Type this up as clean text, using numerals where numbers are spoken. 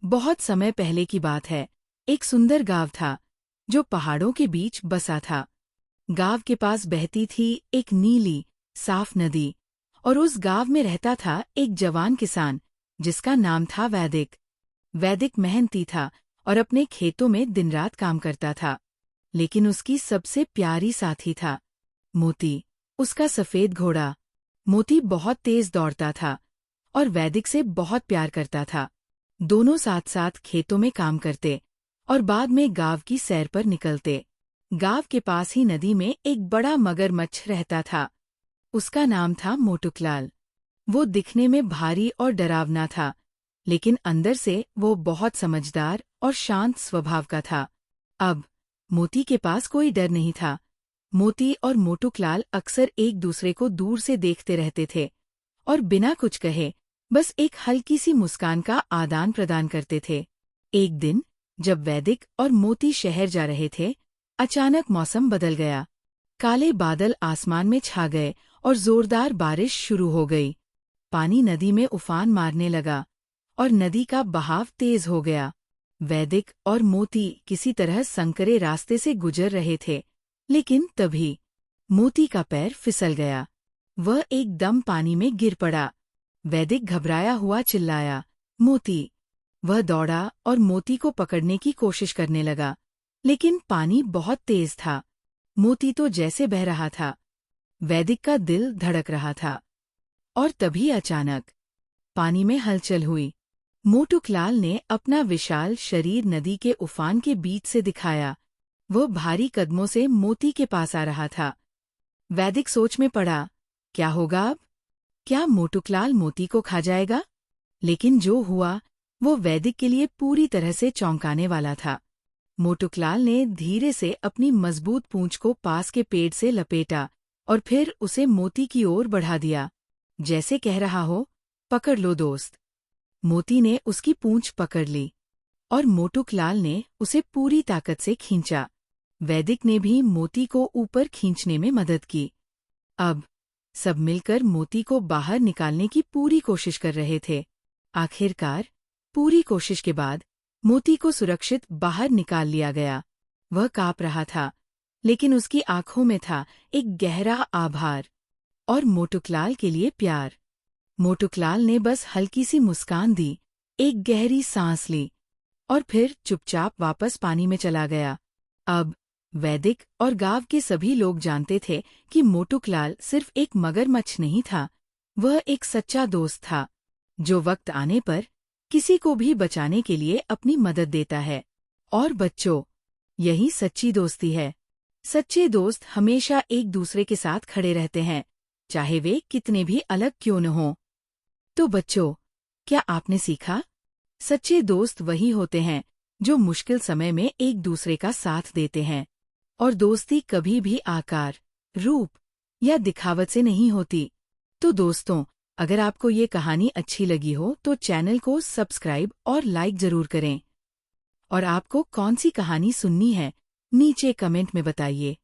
बहुत समय पहले की बात है। एक सुंदर गांव था जो पहाड़ों के बीच बसा था। गांव के पास बहती थी एक नीली साफ नदी और उस गांव में रहता था एक जवान किसान जिसका नाम था वैदिक। वैदिक मेहनती था और अपने खेतों में दिन रात काम करता था। लेकिन उसकी सबसे प्यारी साथी था मोती, उसका सफेद घोड़ा। मोती बहुत तेज दौड़ता था और वैदिक से बहुत प्यार करता था। दोनों साथ साथ खेतों में काम करते और बाद में गांव की सैर पर निकलते। गांव के पास ही नदी में एक बड़ा मगरमच्छ रहता था। उसका नाम था मोटूकलाल। वो दिखने में भारी और डरावना था, लेकिन अंदर से वो बहुत समझदार और शांत स्वभाव का था। अब मोती के पास कोई डर नहीं था। मोती और मोटूकलाल अक्सर एक दूसरे को दूर से देखते रहते थे और बिना कुछ कहे बस एक हल्की सी मुस्कान का आदान प्रदान करते थे। एक दिन जब वैदिक और मोती शहर जा रहे थे, अचानक मौसम बदल गया। काले बादल आसमान में छा गए और जोरदार बारिश शुरू हो गई। पानी नदी में उफान मारने लगा और नदी का बहाव तेज हो गया। वैदिक और मोती किसी तरह संकरे रास्ते से गुजर रहे थे, लेकिन तभी मोती का पैर फिसल गया। वह एकदम पानी में गिर पड़ा। वैदिक घबराया हुआ चिल्लाया, मोती! वह दौड़ा और मोती को पकड़ने की कोशिश करने लगा, लेकिन पानी बहुत तेज था। मोती तो जैसे बह रहा था। वैदिक का दिल धड़क रहा था। और तभी अचानक पानी में हलचल हुई। मोटूकलाल ने अपना विशाल शरीर नदी के उफान के बीच से दिखाया। वह भारी कदमों से मोती के पास आ रहा था। वैदिक सोच में पड़ा, क्या होगा अब? क्या मोटूकलाल मोती को खा जाएगा? लेकिन जो हुआ वो वैदिक के लिए पूरी तरह से चौंकाने वाला था। मोटूकलाल ने धीरे से अपनी मजबूत पूंछ को पास के पेड़ से लपेटा और फिर उसे मोती की ओर बढ़ा दिया, जैसे कह रहा हो, पकड़ लो दोस्त। मोती ने उसकी पूंछ पकड़ ली और मोटूकलाल ने उसे पूरी ताकत से खींचा। वैदिक ने भी मोती को ऊपर खींचने में मदद की। अब सब मिलकर मोती को बाहर निकालने की पूरी कोशिश कर रहे थे। आखिरकार पूरी कोशिश के बाद मोती को सुरक्षित बाहर निकाल लिया गया। वह कांप रहा था, लेकिन उसकी आंखों में था एक गहरा आभार और मोटूकलाल के लिए प्यार। मोटूकलाल ने बस हल्की सी मुस्कान दी, एक गहरी सांस ली और फिर चुपचाप वापस पानी में चला गया। अब वैदिक और गांव के सभी लोग जानते थे कि मोटूकलाल सिर्फ एक मगरमच्छ नहीं था, वह एक सच्चा दोस्त था, जो वक्त आने पर किसी को भी बचाने के लिए अपनी मदद देता है। और बच्चों, यही सच्ची दोस्ती है। सच्चे दोस्त हमेशा एक दूसरे के साथ खड़े रहते हैं, चाहे वे कितने भी अलग क्यों न हों। तो बच्चों, क्या आपने सीखा? सच्चे दोस्त वही होते हैं जो मुश्किल समय में एक दूसरे का साथ देते हैं। और दोस्ती कभी भी आकार, रूप या दिखावट से नहीं होती। तो दोस्तों, अगर आपको ये कहानी अच्छी लगी हो तो चैनल को सब्सक्राइब और लाइक जरूर करें। और आपको कौन सी कहानी सुननी है, नीचे कमेंट में बताइए।